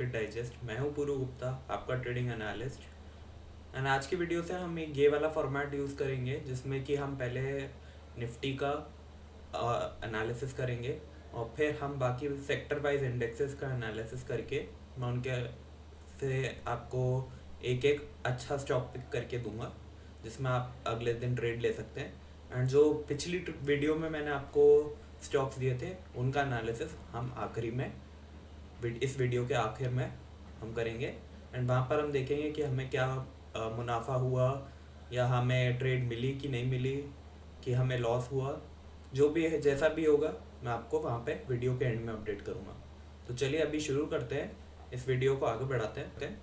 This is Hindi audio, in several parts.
Market digest. मैं हूं पुरु गुप्ता, आपका ट्रेडिंग एनालिस्ट। एंड आज की वीडियो से हम एक ये वाला फॉर्मेट यूज़ करेंगे जिसमें कि हम पहले निफ्टी का एनालिसिस करेंगे और फिर हम बाकी सेक्टर वाइज इंडेक्सेस का एनालिसिस करके मैं उनके से आपको एक एक अच्छा स्टॉक पिक करके दूंगा जिसमें आप अगले दिन ट्रेड ले सकते हैं। एंड जो पिछली वीडियो में मैंने आपको स्टॉक्स दिए थे उनका एनालिसिस हम आखिरी में इस वीडियो के आखिर में हम करेंगे। एंड वहाँ पर हम देखेंगे कि हमें क्या मुनाफा हुआ या हमें ट्रेड मिली कि नहीं मिली, कि हमें लॉस हुआ। जो भी है, जैसा भी होगा मैं आपको वहाँ पे वीडियो के एंड में अपडेट करूँगा। तो चलिए अभी शुरू करते हैं, इस वीडियो को आगे बढ़ाते हैं।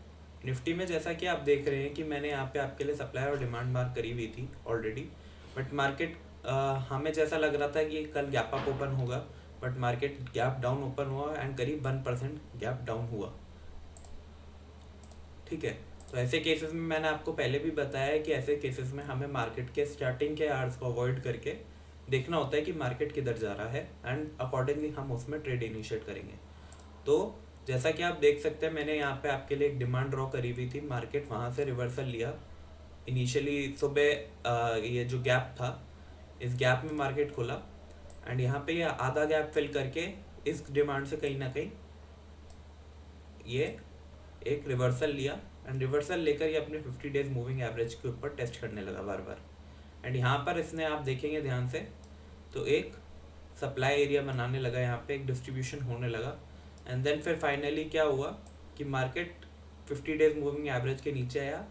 निफ्टी में जैसा कि आप देख रहे हैं कि मैंने यहाँ पे आपके लिए सप्लाई और डिमांड मार्क करी हुई थी ऑलरेडी, बट मार्केट हमें जैसा लग रहा था कि कल गैप अप ओपन होगा, but market gap down open हुआ एंड करीब 1% गैप डाउन हुआ। ठीक है, तो ऐसे केसेस में मैंने आपको पहले भी बताया है कि ऐसे केसेस में हमें मार्केट के स्टार्टिंग के आवर्स को अवॉइड करके देखना होता है कि मार्केट किधर जा रहा है एंड अकॉर्डिंगली हम उसमें ट्रेड इनिशिएट करेंगे। तो जैसा कि आप देख सकते हैं मैंने यहाँ पे आपके लिए एक डिमांड ड्रॉ करी हुई थी, मार्केट वहाँ से रिवर्सल लिया। इनिशियली सुबह ये जो गैप था, इस गैप में मार्केट खुला एंड यहाँ पे ये आधा गैप फिल करके इस डिमांड से कहीं ना कहीं ये एक रिवर्सल लिया एंड रिवर्सल लेकर ये अपने 50 डेज मूविंग एवरेज के ऊपर टेस्ट करने लगा बार बार। एंड यहाँ पर इसने, आप देखेंगे ध्यान से, तो एक सप्लाई एरिया बनाने लगा, यहाँ पे एक डिस्ट्रीब्यूशन होने लगा। एंड देन फिर फाइनली क्या हुआ कि मार्केट 50 डेज मूविंग एवरेज के नीचे आया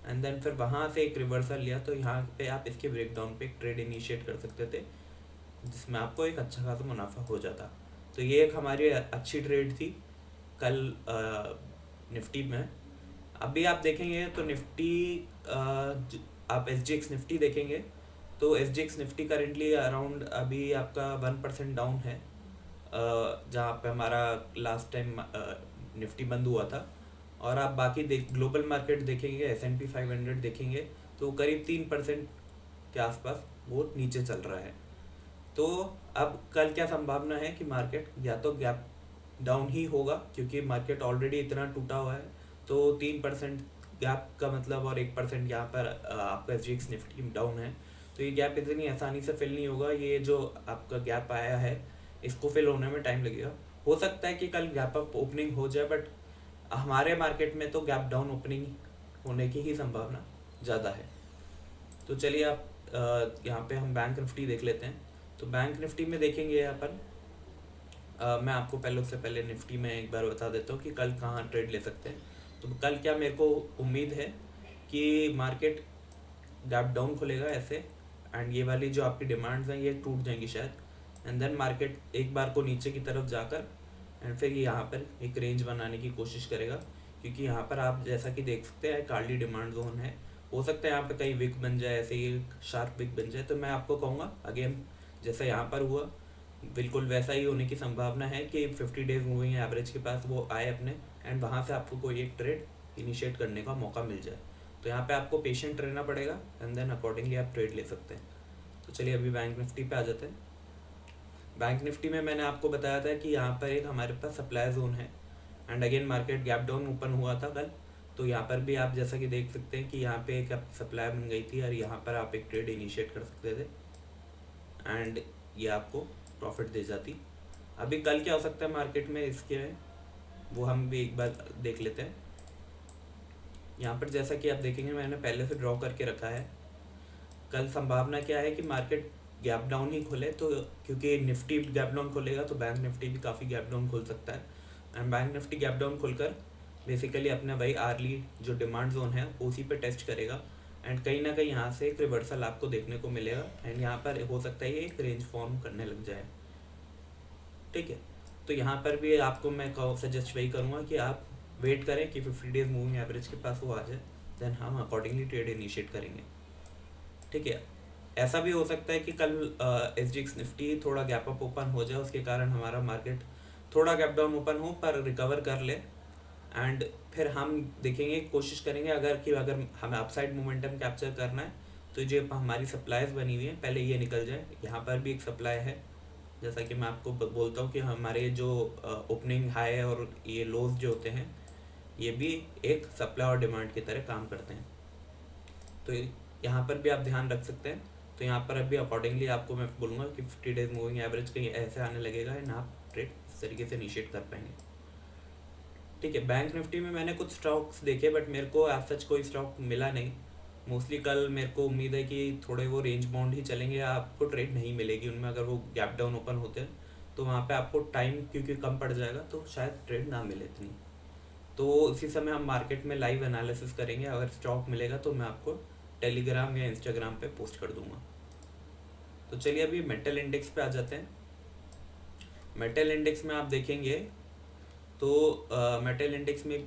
एंड देन फिर वहाँ से एक रिवर्सल लिया। तो यहाँ पे आप इसके ब्रेकडाउन पे एक ट्रेड इनिशिएट कर सकते थे जिसमें आपको एक अच्छा खासा मुनाफा हो जाता। तो ये एक हमारी अच्छी ट्रेड थी कल निफ्टी में। अभी आप देखेंगे तो निफ्टी आप SGX निफ्टी देखेंगे तो SGX निफ्टी करेंटली अराउंड अभी आपका 1% डाउन है, जहाँ पे हमारा लास्ट टाइम निफ्टी बंद हुआ था। और आप बाकी ग्लोबल मार्केट देखेंगे, S&P 500 देखेंगे तो करीब 3% के आसपास वो नीचे चल रहा है। तो अब कल क्या संभावना है कि मार्केट या तो गैप डाउन ही होगा, क्योंकि मार्केट ऑलरेडी इतना टूटा हुआ है। तो 3% गैप का मतलब और 1% यहाँ पर आपका SGX निफ्टी डाउन है, तो ये गैप इतनी आसानी से फिल नहीं होगा। ये जो आपका गैप आया है इसको फिल होने में टाइम लगेगा। हो सकता है कि कल गैप अप ओपनिंग हो जाए, बट हमारे मार्केट में तो गैप डाउन ओपनिंग होने की ही संभावना ज़्यादा है। तो चलिए आप यहाँ पे हम बैंक निफ्टी देख लेते हैं। तो बैंक निफ्टी में देखेंगे यहाँ पर मैं आपको उससे पहले निफ्टी में एक बार बता देता हूँ कि कल कहाँ ट्रेड ले सकते हैं। तो कल क्या मेरे को उम्मीद है कि मार्केट गैप डाउन खुलेगा ऐसे, एंड ये वाली जो आपकी डिमांड्स हैं ये टूट जाएंगी शायद। एंड देन मार्केट एक बार को नीचे की तरफ जाकर एंड फिर ये यहाँ पर एक रेंज बनाने की कोशिश करेगा, क्योंकि यहाँ पर आप जैसा कि देख सकते हैं कार्ली डिमांड जोन है। हो सकता है यहाँ पे कहीं विक बन जाए, ऐसे ही शार्प विक बन जाए। तो मैं आपको कहूँगा अगेन जैसा यहाँ पर हुआ बिल्कुल वैसा ही होने की संभावना है कि 50 डेज मूविंग एवरेज के पास वो आए अपने, एंड वहाँ से आपको कोई एक ट्रेड इनिशिएट करने का मौका मिल जाए। तो यहाँ पे आपको पेशेंट रहना पड़ेगा एंड देन अकॉर्डिंगली आप ट्रेड ले सकते हैं। तो चलिए अभी बैंक निफ्टी पे आ जाते हैं। बैंक निफ्टी में मैंने आपको बताया था कि यहाँ पर एक हमारे पास सप्लाई जोन है and again market gap down open हुआ था कल। तो यहाँ पर भी आप जैसा कि देख सकते हैं कि यहाँ पे एक सप्लाई बन गई थी और यहाँ पर आप एक ट्रेड इनिशिएट कर सकते थे एंड ये आपको प्रॉफिट दे जाती। अभी कल क्या हो सकता है मार्केट में, इसके वो हम भी एक बार देख लेते हैं। यहाँ पर जैसा कि आप देखेंगे मैंने पहले से ड्रॉ करके रखा है। कल संभावना क्या है कि मार्केट गैप डाउन ही खुले, तो क्योंकि निफ्टी गैप डाउन खुलेगा तो बैंक निफ्टी भी काफ़ी गैप डाउन खुल सकता है। And bank Nifty gap down खुलकर बेसिकली अपने वही आर्ली जो डिमांड जोन है उसी पे टेस्ट करेगा एंड कहीं ना कहीं यहाँ से एक रिवर्सल आपको देखने को मिलेगा एंड यहाँ पर हो सकता है ये एक रेंज फॉर्म करने लग जाए। ठीक है, तो यहाँ पर भी आपको मैं सजेस्ट वही करूँगा कि आप वेट करें कि 50 डेज मूविंग एवरेज के पास वो आ जाए, देन हम अकॉर्डिंगली ट्रेड इनिशिएट करेंगे। ठीक है, ऐसा भी हो सकता है कि कल SGX निफ्टी थोड़ा गैप अप ओपन हो जाए, उसके कारण हमारा मार्केट थोड़ा गैप डाउन ओपन हो पर रिकवर कर ले एंड फिर हम देखेंगे, कोशिश करेंगे अगर हमें अपसाइड मोमेंटम कैप्चर करना है तो जो हमारी सप्लाईज बनी हुई हैं पहले ये निकल जाए। यहाँ पर भी एक सप्लाई है, जैसा कि मैं आपको बोलता हूँ कि हमारे जो ओपनिंग हाई और ये लोज जो होते हैं ये भी एक सप्लाई और डिमांड की तरह काम करते हैं। तो यहाँ पर भी आप ध्यान रख सकते हैं। तो यहाँ पर अभी अकॉर्डिंगली आपको मैं बोलूँगा कि 50 डेज मूविंग एवरेज कहीं ऐसे आने लगेगा एंड आप ट्रेड इस तरीके से इनिशिएट कर पाएंगे। ठीक है, बैंक निफ्टी में मैंने कुछ स्टॉक्स देखे बट मेरे को एज सच कोई स्टॉक मिला नहीं। मोस्टली कल मेरे को उम्मीद है कि थोड़े वो रेंज बाउंड ही चलेंगे, आपको ट्रेड नहीं मिलेगी उनमें। अगर वो गैप डाउन ओपन होते हैं तो वहाँ पे आपको टाइम क्योंकि कम पड़ जाएगा तो शायद ट्रेड ना मिले इतनी। तो इसी समय हम मार्केट में लाइव एनालिसिस करेंगे। अगर स्टॉक मिलेगा तो मैं आपको टेलीग्राम या इंस्टाग्राम पे पोस्ट कर दूंगा। तो चलिए अभी मेटल इंडेक्स पे आ जाते हैं। मेटल इंडेक्स में आप देखेंगे तो मेटल इंडेक्स में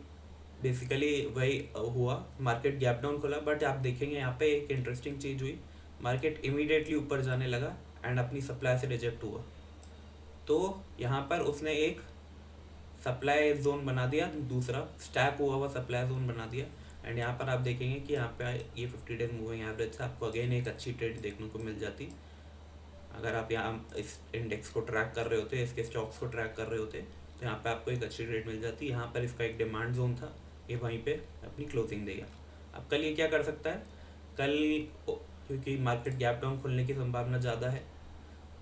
बेसिकली वही हुआ, मार्केट गैप डाउन खोला बट आप देखेंगे यहाँ पे एक इंटरेस्टिंग चीज़ हुई, मार्केट इमीडिएटली ऊपर जाने लगा एंड अपनी सप्लाई से रिजेक्ट हुआ। तो यहाँ पर उसने एक सप्लाई जोन बना दिया, दूसरा स्टैक हुआ हुआ सप्लाई जोन बना दिया एंड यहाँ पर आप देखेंगे कि यहाँ पे ये 50 डेज मूविंग एवरेज से आपको अगेन एक अच्छी ट्रेड देखने को मिल जाती। अगर आप यहाँ इस इंडेक्स को ट्रैक कर रहे होते, इसके स्टॉक्स को ट्रैक कर रहे होते, तो यहाँ पे आपको एक अच्छी ट्रेड मिल जाती। यहाँ पर इसका एक डिमांड जोन था, ये वहीं पे अपनी क्लोजिंग देगा। अब कल ये क्या कर सकता है, कल क्योंकि मार्केट गैप डाउन खुलने की संभावना ज़्यादा है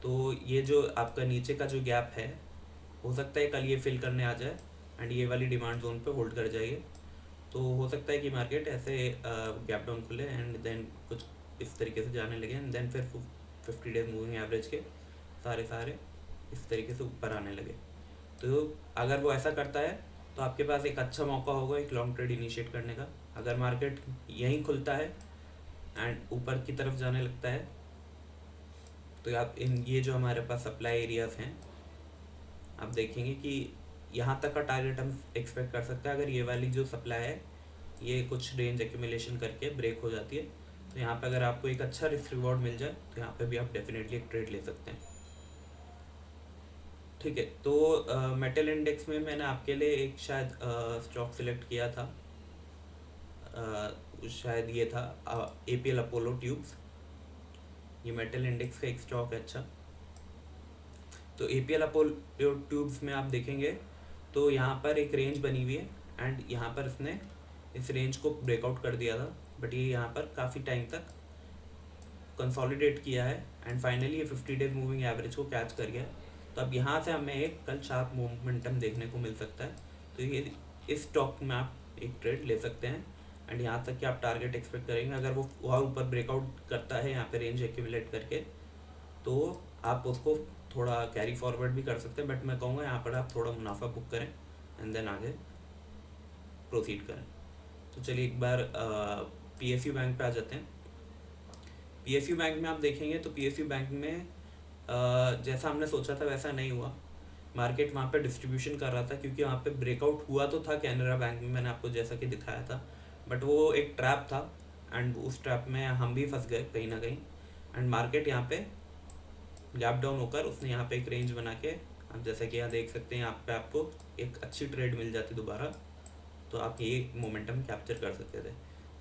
तो ये जो आपका नीचे का जो गैप है हो सकता है कल ये फिल करने आ जाए एंड ये वाली डिमांड जोन पे होल्ड कर जाएगी। तो हो सकता है कि मार्केट ऐसे गैप डाउन खुले एंड देन कुछ इस तरीके से जाने लगे एंड देन फिर 50 डेज मूविंग एवरेज के सारे इस तरीके से ऊपर आने लगे। तो अगर वो ऐसा करता है तो आपके पास एक अच्छा मौका होगा एक लॉन्ग ट्रेड इनिशिएट करने का। अगर मार्केट यहीं खुलता है एंड ऊपर की तरफ जाने लगता है तो आप ये जो हमारे पास सप्लाई एरियाज हैं आप देखेंगे कि यहाँ तक का टारगेट हम एक्सपेक्ट कर सकते हैं। अगर ये वाली जो सप्लाई है ये कुछ रेंज एक्यूमुलेशन करके ब्रेक हो जाती है तो यहाँ पे अगर आपको एक अच्छा रिस्क रिवॉर्ड मिल जाए तो यहाँ पे भी आप डेफिनेटली एक ट्रेड ले सकते हैं। ठीक है, तो मेटल इंडेक्स में मैंने आपके लिए एक शायद स्टॉक सिलेक्ट किया था, शायद ये था APL अपोलो ट्यूब्स। ये मेटल इंडेक्स का एक स्टॉक है अच्छा। तो APL अपोलो ट्यूब्स में आप देखेंगे तो यहाँ पर एक रेंज बनी हुई है एंड यहाँ पर इसने इस रेंज को ब्रेकआउट कर दिया था बट ये यहाँ पर काफ़ी टाइम तक कंसोलिडेट किया है एंड फाइनली ये 50 डेज मूविंग एवरेज को कैच कर गया। तो अब यहाँ से हमें एक कल शार्प मोमेंटम देखने को मिल सकता है। तो ये इस स्टॉक में आप एक ट्रेड ले सकते हैं एंड यहाँ तक कि आप टारगेट एक्सपेक्ट करेंगे। अगर वो वहाँ ऊपर ब्रेकआउट करता है यहाँ पे रेंज एक्यूमुलेट करके तो आप उसको थोड़ा कैरी फॉरवर्ड भी कर सकते हैं बट मैं कहूँगा यहाँ पर आप थोड़ा मुनाफा बुक करें एंड देन आगे प्रोसीड करें। तो चलिए एक बार PSU बैंक पे आ जाते हैं। PSU बैंक में आप देखेंगे तो PSU बैंक में जैसा हमने सोचा था वैसा नहीं हुआ। मार्केट वहाँ पे डिस्ट्रीब्यूशन कर रहा था क्योंकि वहाँ पे ब्रेकआउट हुआ तो था कैनरा बैंक में, मैंने आपको जैसा कि दिखाया था, बट वो एक ट्रैप था एंड उस ट्रैप में हम भी फंस गए कहीं ना कहीं एंड मार्केट यहाँ पे गैप डाउन होकर उसने यहाँ पे एक रेंज बना के, आप जैसा कि यहाँ देख सकते हैं यहाँ पे आपको एक अच्छी ट्रेड मिल जाती दोबारा तो आप ये मोमेंटम कैप्चर कर सकते थे।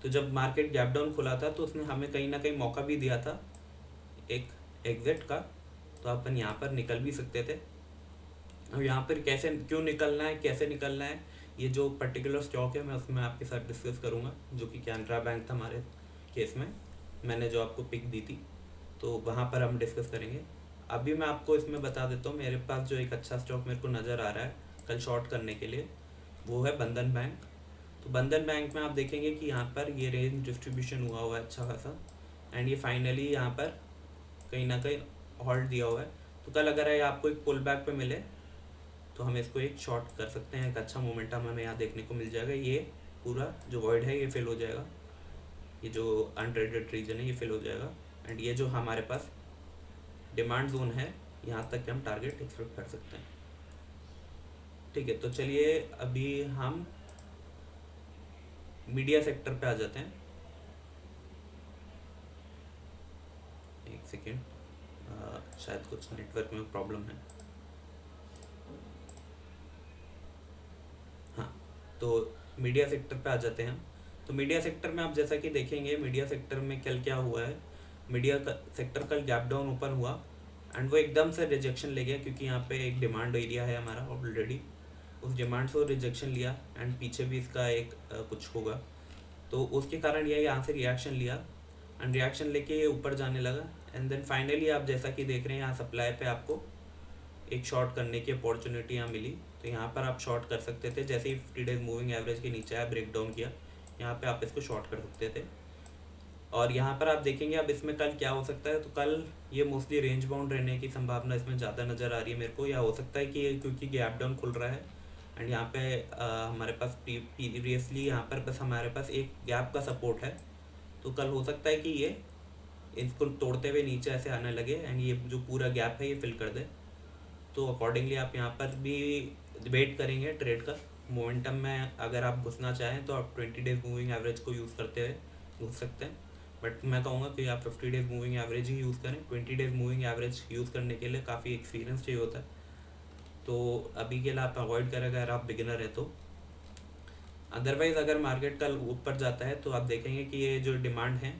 तो जब मार्केट गैप डाउन खुला था तो उसने हमें कहीं ना कहीं मौका भी दिया था एक एग्जिट का, तो अपन यहाँ पर निकल भी सकते थे। अब यहाँ पर कैसे क्यों निकलना है कैसे निकलना है ये जो पर्टिकुलर स्टॉक है मैं उसमें आपके साथ डिस्कस करूँगा, जो कि कैनरा बैंक था हमारे केस में, मैंने जो आपको पिक दी थी तो वहाँ पर हम डिस्कस करेंगे। अभी मैं आपको इसमें बता देता हूँ मेरे पास जो एक अच्छा स्टॉक मेरे को नज़र आ रहा है कल शॉर्ट करने के लिए वो है बंधन बैंक। तो बंधन बैंक में आप देखेंगे कि यहाँ पर ये रेंज डिस्ट्रीब्यूशन हुआ है अच्छा खासा एंड ये फाइनली यहाँ पर कहीं ना कहीं हॉल्ट दिया हुआ है। तो कल अगर आपको एक पुल बैक पे मिले तो हम इसको एक शॉर्ट कर सकते हैं, एक अच्छा मोमेंटम हमें यहाँ देखने को मिल जाएगा। ये पूरा जो वॉइड है ये फिल हो जाएगा, ये जो अनट्रेडेड रीजन है ये फिल हो जाएगा एंड ये जो हमारे पास डिमांड जोन है यहाँ तक हम टारगेट एक्सपेक्ट कर सकते हैं। ठीक है, तो चलिए अभी हम मीडिया सेक्टर पे आ जाते हैं। एक सेकेंड, शायद कुछ नेटवर्क में प्रॉब्लम है। हाँ, तो मीडिया सेक्टर पे आ जाते हैं। तो मीडिया सेक्टर में आप जैसा कि देखेंगे मीडिया सेक्टर में कल क्या हुआ है, मीडिया सेक्टर कल गैप डाउन ओपन हुआ एंड वो एकदम से रिजेक्शन ले गया क्योंकि यहाँ पे एक डिमांड एरिया है हमारा ऑलरेडी उस डिमांड से रिजेक्शन लिया एंड पीछे भी इसका एक कुछ होगा, तो उसके कारण ये यहाँ से रिएक्शन लिया एंड रिएक्शन लेके ये ऊपर जाने लगा एंड देन फाइनली आप जैसा कि देख रहे हैं यहाँ सप्लाई पे आपको एक शॉर्ट करने की अपॉर्चुनिटी यहाँ मिली। तो यहाँ पर आप शॉर्ट कर सकते थे, जैसे ही 50 डेज मूविंग एवरेज के नीचे आया ब्रेक डाउन किया, यहाँ पे आप इसको शॉर्ट कर सकते थे। और यहाँ पर आप देखेंगे अब इसमें कल क्या हो सकता है, तो कल ये मोस्टली रेंज बाउंड रहने की संभावना इसमें ज़्यादा नज़र आ रही है मेरे को। या हो सकता है कि ये क्योंकि गैप डाउन खुल रहा है एंड यहाँ पे हमारे पास प्रीवियसली यहाँ पर बस हमारे पास एक गैप का सपोर्ट है, तो कल हो सकता है कि ये इसको तोड़ते हुए नीचे ऐसे आने लगे एंड ये जो पूरा गैप है ये फिल कर दे। तो अकॉर्डिंगली आप यहाँ पर भी वेट करेंगे ट्रेड का मोमेंटम में। अगर आप घुसना चाहें तो आप 20 डेज मूविंग एवरेज को यूज़ करते हुए घुस सकते हैं, बट मैं कहूँगा कि आप 50 डेज मूविंग एवरेज ही यूज़ करें। 20 डेज मूविंग एवरेज यूज़ करने के लिए काफ़ी एक्सपीरियंस चाहिए होता है, तो अभी के लिए आप अवॉइड करें अगर आप बिगिनर है तो। अदरवाइज़ अगर मार्केट कल ऊपर जाता है तो आप देखेंगे कि ये जो डिमांड है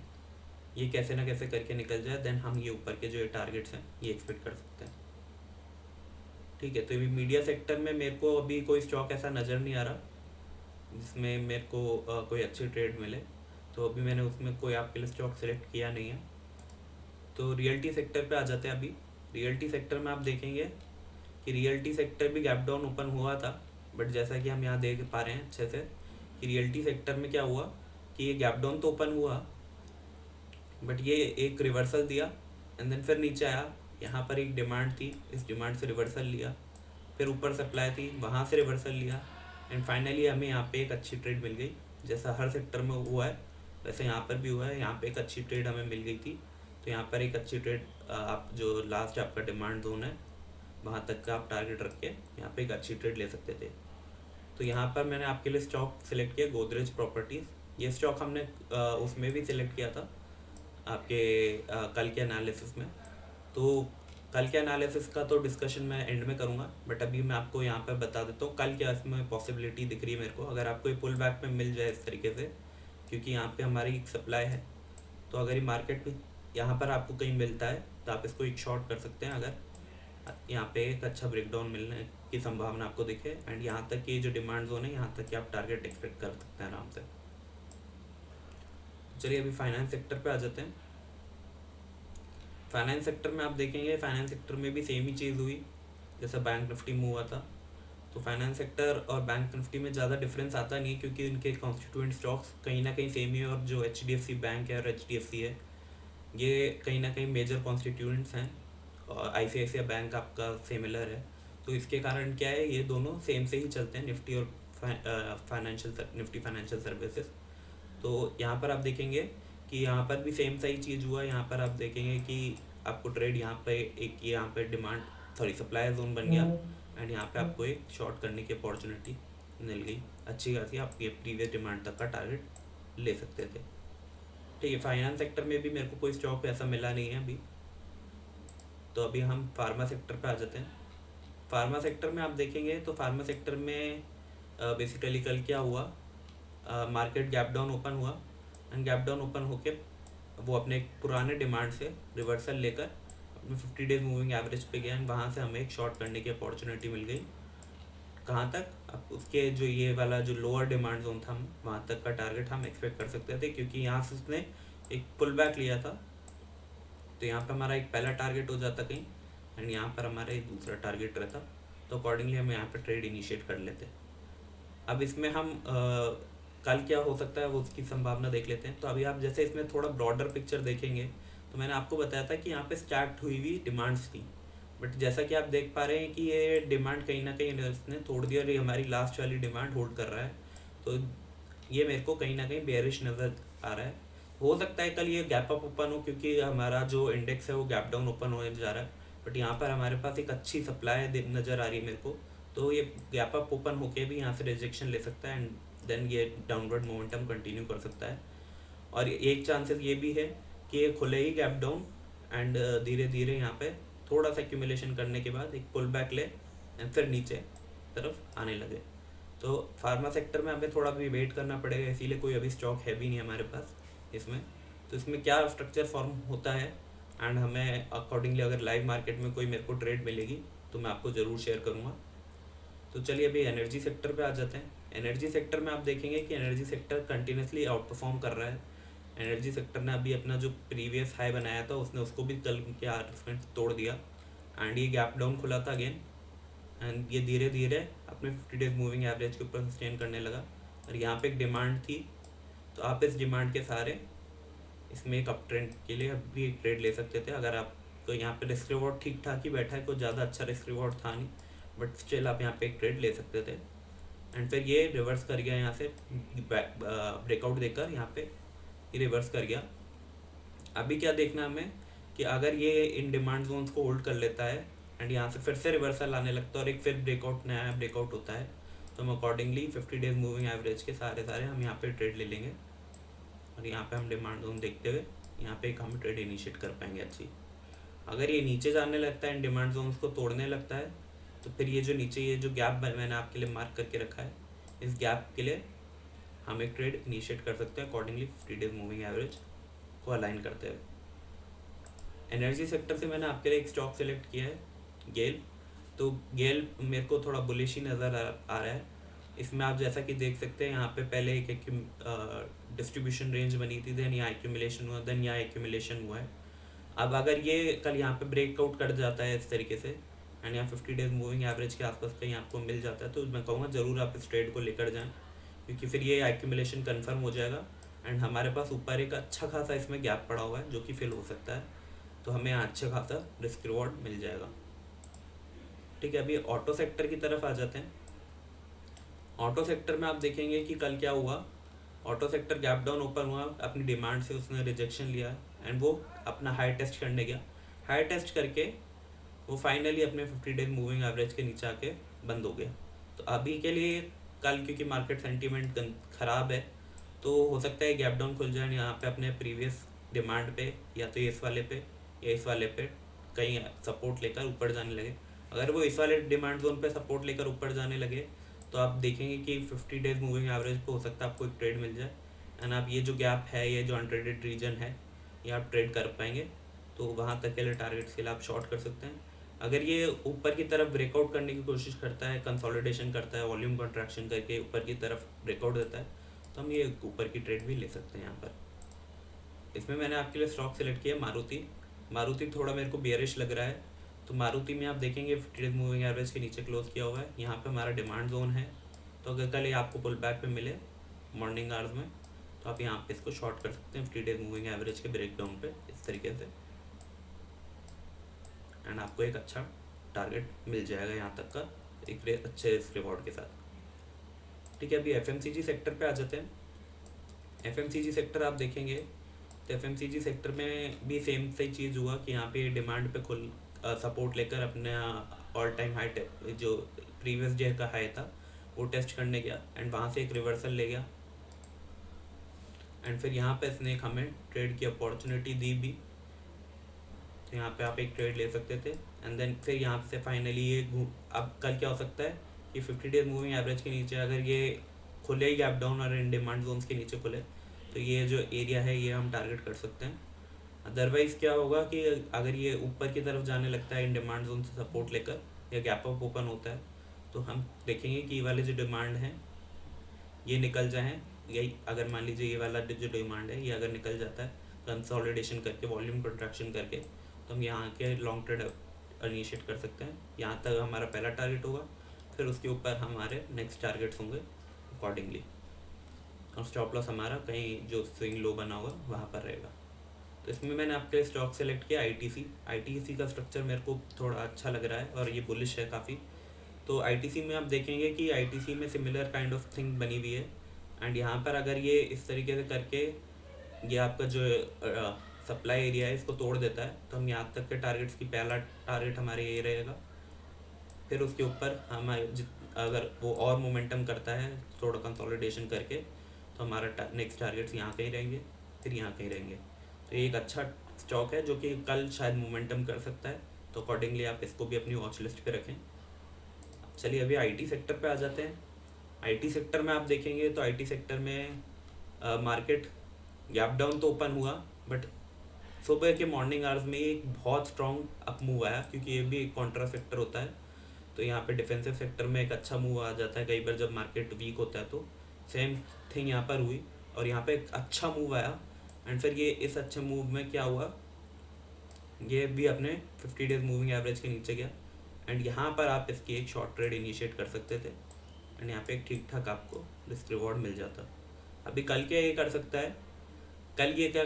ये कैसे ना कैसे करके निकल जाए, देन हम ये ऊपर के जो ये टारगेट्स हैं ये एक्सपेक्ट कर सकते हैं। ठीक है, तो ये मीडिया सेक्टर में मेरे को अभी कोई स्टॉक ऐसा नज़र नहीं आ रहा जिसमें मेरे को कोई अच्छी ट्रेड मिले, तो अभी मैंने उसमें कोई आपके लिए स्टॉक सेलेक्ट किया नहीं है। तो रियल्टी सेक्टर पे आ जाते हैं। अभी रियल्टी सेक्टर में आप देखेंगे कि रियल्टी सेक्टर भी गैप डाउन ओपन हुआ था, बट जैसा कि हम यहाँ देख पा रहे हैं अच्छे से कि रियल्टी सेक्टर में क्या हुआ कि ये गैप डाउन तो ओपन हुआ बट ये एक रिवर्सल दिया एंड देन फिर नीचे आया। यहाँ पर एक डिमांड थी, इस डिमांड से रिवर्सल लिया, फिर ऊपर सप्लाई थी, वहाँ से रिवर्सल लिया एंड फाइनली हमें यहाँ पे एक अच्छी ट्रेड मिल गई। जैसा हर सेक्टर में हुआ है वैसे यहाँ पर भी हुआ है, यहाँ पे एक अच्छी ट्रेड हमें मिल गई थी। तो यहाँ पर एक अच्छी ट्रेड आप जो लास्ट आपका डिमांड जोन है वहाँ तक का आप टारगेट रख के यहाँ पे एक अच्छी ट्रेड ले सकते थे। तो यहाँ पर मैंने आपके लिए स्टॉक सिलेक्ट किया गोदरेज प्रॉपर्टीज़। ये स्टॉक हमने उसमें भी सिलेक्ट किया था आपके कल के एनालिसिस में। तो कल के एनालिसिस का तो डिस्कशन मैं एंड में करूँगा, बट अभी मैं आपको यहाँ पर बता देता हूँ कल क्या इसमें पॉसिबिलिटी दिख रही है मेरे को। अगर आपको ये पुल बैक में मिल जाए इस तरीके से, क्योंकि यहाँ पे हमारी एक सप्लाई है, तो अगर ये मार्केट में यहाँ पर आपको कहीं मिलता है तो आप इसको एक शॉर्ट कर सकते हैं अगर यहाँ पे एक अच्छा ब्रेकडाउन मिलने की संभावना आपको दिखे एंड यहाँ तक की जो डिमांड जोन है यहाँ तक कि आप टारगेट एक्सपेक्ट कर सकते हैं आराम से। चलिए अभी फाइनेंस सेक्टर पे आ जाते हैं। फाइनेंस सेक्टर में आप देखेंगे फाइनेंस सेक्टर में भी सेम ही चीज़ हुई जैसा बैंक निफ्टी में हुआ था। तो फाइनेंस सेक्टर और बैंक निफ्टी में ज़्यादा डिफरेंस आता नहीं क्योंकि उनके कॉन्स्टिट्यूएंट स्टॉक्स कहीं ना कहीं सेम ही है, और जो HDFC बैंक है और HDFC है ये कहीं ना कहीं मेजर कॉन्स्टिट्यूएंट्स हैं, और ICICI बैंक आपका सिमिलर है। तो इसके कारण क्या है, ये दोनों सेम से ही चलते हैं, निफ्टी और निफ्टी फाइनेंशियल सर्विसेज। तो यहाँ पर आप देखेंगे कि यहाँ पर भी सेम सही चीज़ हुआ। यहाँ पर आप देखेंगे कि आपको ट्रेड यहाँ पे एक यहाँ पे डिमांड सप्लाई जोन बन गया एंड यहाँ पे आपको एक शॉर्ट करने की अपॉर्चुनिटी मिल गई अच्छी खासी। आप ये प्रीवियस डिमांड तक का टारगेट ले सकते थे। ठीक है, फाइनेंस सेक्टर में भी मेरे को कोई स्टॉक ऐसा मिला नहीं है अभी। तो अभी हम फार्मा सेक्टर पे आ जाते हैं। फार्मा सेक्टर में आप देखेंगे तो फार्मा सेक्टर में बेसिकली कल क्या हुआ, मार्केट गैप डाउन ओपन हुआ एंड गैप डाउन ओपन होके वो अपने एक पुराने डिमांड से रिवर्सल लेकर अपने 50 डेज मूविंग एवरेज पे गया एंड वहाँ से हमें एक शॉर्ट करने की अपॉर्चुनिटी मिल गई। कहाँ तक, अब उसके जो ये वाला जो लोअर डिमांड जोन था वहाँ तक का टारगेट हम एक्सपेक्ट कर सकते थे, क्योंकि यहाँ से उसने एक पुल बैक लिया था। तो यहाँ पर हमारा एक पहला टारगेट हो जाता कहीं एंड यहाँ पर हमारा एक दूसरा टारगेट रहता, तो अकॉर्डिंगली हम यहाँ पर ट्रेड इनिशिएट कर लेते। अब इसमें हम कल क्या हो सकता है वो उसकी संभावना देख लेते हैं। तो अभी आप जैसे इसमें थोड़ा ब्रॉडर पिक्चर देखेंगे तो मैंने आपको बताया था कि यहाँ पे स्टार्ट हुई हुई डिमांड्स थी, बट जैसा कि आप देख पा रहे हैं कि ये डिमांड कहीं ना कहीं इसने तोड़ दिया और ये हमारी लास्ट वाली डिमांड होल्ड कर रहा है। तो ये मेरे को कहीं ना कहीं बेयरिश नज़र आ रहा है। हो सकता है कल ये गैप अप ओपन हो क्योंकि हमारा जो इंडेक्स है वो गैप डाउन ओपन होने जा रहा है, बट यहाँ पर हमारे पास एक अच्छी सप्लाई नज़र आ रही है मेरे को। तो ये गैप अप ओपन होके भी यहाँ से रिजेक्शन ले सकता है एंड देन ये डाउनवर्ड मोमेंटम कंटिन्यू कर सकता है। और एक चांसेस ये भी है कि ये खुले ही गैप डाउन एंड धीरे धीरे यहाँ पे थोड़ा सा एक्यूमुलेशन करने के बाद एक पुल बैक ले एंड फिर नीचे तरफ आने लगे। तो फार्मा सेक्टर में हमें थोड़ा भी वेट करना पड़ेगा, इसीलिए कोई अभी स्टॉक है भी नहीं हमारे पास इसमें। तो इसमें क्या स्ट्रक्चर फॉर्म होता है एंड हमें अकॉर्डिंगली अगर लाइव मार्केट में कोई मेरे को ट्रेड मिलेगी तो मैं आपको ज़रूर शेयर करूँगा। तो चलिए अभी एनर्जी सेक्टर पे आ जाते हैं। एनर्जी सेक्टर में आप देखेंगे कि energy sector continuously out perform कर रहा है। एनर्जी सेक्टर ने अभी अपना जो प्रीवियस हाई बनाया था उसने उसको भी कल के आवर्स में तोड़ दिया एंड ये गैप डाउन खुला था अगेन एंड ये धीरे धीरे अपने 50 डेज मूविंग एवरेज के ऊपर सस्टेन करने लगा और यहाँ पे एक डिमांड थी। तो आप इस डिमांड के सहारे इसमें एक अप ट्रेंड के लिए भी एक ट्रेड ले सकते थे। अगर आपको यहाँ पे रिस्क रिवॉर्ड ठीक ठाक ही बैठा है, कोई ज़्यादा अच्छा रिस्क रिवॉर्ड था नहीं, बट स्टिल आप यहाँ पे एक ट्रेड ले सकते थे। एंड फिर ये रिवर्स कर गया यहाँ से ब्रेकआउट देकर, यहाँ पे ये रिवर्स कर गया। अभी क्या देखना हमें कि अगर ये इन डिमांड जोन्स को होल्ड कर लेता है एंड यहाँ से फिर से रिवर्सल आने लगता है और एक फिर ब्रेकआउट नया ब्रेकआउट होता है, तो हम अकॉर्डिंगली 50 डेज मूविंग एवरेज के सारे हम यहाँ पे ट्रेड ले लेंगे और यहाँ पे हम डिमांड जोन देखते हुए यहाँ पे एक हम ट्रेड इनिशिएट कर पाएंगे अच्छी। अगर ये नीचे जाने लगता है एंड डिमांड जोन्स को तोड़ने लगता है तो फिर ये जो नीचे ये जो गैप मैंने आपके लिए मार्क करके रखा है, इस गैप के लिए हम एक ट्रेड इनिशिएट कर सकते हैं अकॉर्डिंगली 50 डेज मूविंग एवरेज को अलाइन करते हुए। एनर्जी सेक्टर से मैंने आपके लिए एक स्टॉक सेलेक्ट किया है, गेल। तो गेल मेरे को थोड़ा बुलिश ही नज़र आ रहा है। इसमें आप जैसा कि देख सकते हैं यहाँ पे पहले एक डिस्ट्रीब्यूशन रेंज बनी थी, देन यहाँ एक्यूमुलेशन हुआ, देन यहाँ एक्यूमुलेशन हुआ है। अब अगर ये कल यहाँ पे ब्रेकआउट कर जाता है इस तरीके से एंड यहाँ 50 डेज मूविंग एवरेज के आसपास कहीं आपको मिल जाता है, तो मैं कहूँगा ज़रूर आप इस ट्रेड को लेकर जाएं, क्योंकि फिर ये एक्यूमुलेशन कन्फर्म हो जाएगा एंड हमारे पास ऊपर एक अच्छा खासा इसमें गैप पड़ा हुआ है जो कि फिल हो सकता है, तो हमें अच्छा खासा रिस्क रिवॉर्ड मिल जाएगा। ठीक है, अभी ऑटो सेक्टर की तरफ आ जाते हैं। ऑटो सेक्टर में आप देखेंगे कि कल क्या हुआ, auto sector gap down open हुआ, अपनी डिमांड से उसने रिजेक्शन लिया एंड वो अपना हाई टेस्ट करने गया। हाई टेस्ट करके वो फाइनली अपने 50 डेज मूविंग एवरेज के नीचे आके बंद हो गया। तो अभी के लिए कल क्योंकि मार्केट सेंटीमेंट ख़राब है, तो हो सकता है गैप डाउन खुल जाए यहाँ पे अपने प्रीवियस डिमांड पे, या तो इस वाले पे या इस वाले पे कहीं सपोर्ट लेकर ऊपर जाने लगे। अगर वो इस वाले डिमांड जोन पे सपोर्ट लेकर ऊपर जाने लगे तो आप देखेंगे कि 50 डेज मूविंग एवरेज पे हो सकता है आपको एक ट्रेड मिल जाए एंड आप ये जो गैप है, ये जो अनट्रेडेड रीजन है, ये आप ट्रेड कर पाएंगे। तो वहाँ तक के लिए टारगेट्स के लिए आप शॉर्ट कर सकते हैं। अगर ये ऊपर की तरफ ब्रेकआउट करने की कोशिश करता है, कंसोलिडेशन करता है, वॉल्यूम कंट्रैक्शन करके ऊपर की तरफ ब्रेकआउट देता है, तो हम ये ऊपर की ट्रेड भी ले सकते हैं यहाँ पर। इसमें मैंने आपके लिए स्टॉक सेलेक्ट किया मारुति। मारुति थोड़ा मेरे को बेयरिश लग रहा है, तो मारुति में आप देखेंगे 50 डेज मूविंग एवरेज के नीचे क्लोज किया हुआ है। यहाँ पे हमारा डिमांड जोन है, तो अगर कल ये आपको पुल बैक पे मिले मॉर्निंग आवर्स में, तो आप यहाँ पे इसको शॉर्ट कर सकते हैं 50 डेज मूविंग एवरेज के ब्रेक डाउन पे इस तरीके से, एंड आपको एक अच्छा टारगेट मिल जाएगा यहाँ तक का एक अच्छे रिस्क रिवॉर्ड के साथ। ठीक है, अभी FMCG सेक्टर पे आ जाते हैं। FMCG सेक्टर आप देखेंगे तो FMCG सेक्टर में भी सेम सही चीज़ हुआ कि यहाँ पे डिमांड पे खुल सपोर्ट लेकर अपने ऑल टाइम हाई जो प्रीवियस डे का हाई था वो टेस्ट करने गया एंड वहाँ से एक रिवर्सल ले गया एंड फिर यहाँ पे इसने एक हमें ट्रेड की अपॉर्चुनिटी दी भी, तो यहाँ पे आप एक ट्रेड ले सकते थे एंड देन फिर यहाँ से फाइनली ये अब कल क्या हो सकता है कि 50 डेज मूविंग एवरेज के नीचे अगर ये खुले ही गैप डाउन और इन डिमांड जोन्स के नीचे खुले तो ये जो एरिया है ये हम टारगेट कर सकते हैं। अदरवाइज़ क्या होगा कि अगर ये ऊपर की तरफ जाने लगता है इन डिमांड जोन से सपोर्ट लेकर या गैप अप ओपन होता है, तो हम देखेंगे कि ये वाले जो डिमांड हैं ये निकल जाएँ, यही अगर मान लीजिए ये वाला जो डिमांड है ये अगर निकल जाता है कंसोलिडेशन करके, वॉल्यूम कंट्रैक्शन करके, तो हम यहाँ के लॉन्ग ट्रेड इनिशिएट कर सकते हैं। यहाँ तक हमारा पहला टारगेट होगा, फिर उसके ऊपर हमारे नेक्स्ट टारगेट्स होंगे अकॉर्डिंगली, और स्टॉप लॉस हमारा कहीं जो स्विंग लो बना होगा वहाँ पर रहेगा। तो इसमें मैंने आपके लिए स्टॉक सेलेक्ट किया ITC का स्ट्रक्चर मेरे को थोड़ा अच्छा लग रहा है और ये बुलिश है काफ़ी। तो ITC में आप देखेंगे कि ITC में सिमिलर काइंड ऑफ थिंग बनी हुई है एंड यहाँ पर अगर ये इस तरीके से करके ये आपका जो सप्लाई एरिया है इसको तोड़ देता है, तो हम यहाँ तक के टारगेट्स की पहला टारगेट हमारे ये रहेगा। फिर उसके ऊपर हम अगर वो और मोमेंटम करता है थोड़ा कंसोलिडेशन करके, तो हमारा नेक्स्ट टारगेट्स यहाँ कहीं रहेंगे, फिर यहाँ कहीं रहेंगे। तो ये एक अच्छा स्टॉक है जो कि कल शायद मोमेंटम कर सकता है, तो अकॉर्डिंगली आप इसको भी अपनी वॉच लिस्ट पे रखें। चलिए अभी IT सेक्टर पे आ जाते हैं। IT सेक्टर में आप देखेंगे तो IT सेक्टर में मार्केट गैप डाउन तो ओपन हुआ, बट सुबह के मॉर्निंग आवर्स में एक बहुत स्ट्रॉन्ग अप मूव आया, क्योंकि ये भी एक कॉन्ट्रा सेक्टर होता है। तो यहाँ पे डिफेंसिव सेक्टर में एक अच्छा मूव आ जाता है कई बार जब मार्केट वीक होता है। तो सेम थिंग यहाँ पर हुई और यहाँ पे एक अच्छा मूव आया एंड फिर ये इस अच्छे मूव में क्या हुआ, ये भी अपने 50 डेज मूविंग एवरेज के नीचे गया एंड यहाँ पर आप इसकी एक शॉर्ट ट्रेड इनिशिएट कर सकते थे एंड यहाँ पे एक ठीक ठाक आपको रिस्क रिवॉर्ड मिल जाता। अभी कल क्या ये कर सकता है, कल ये क्या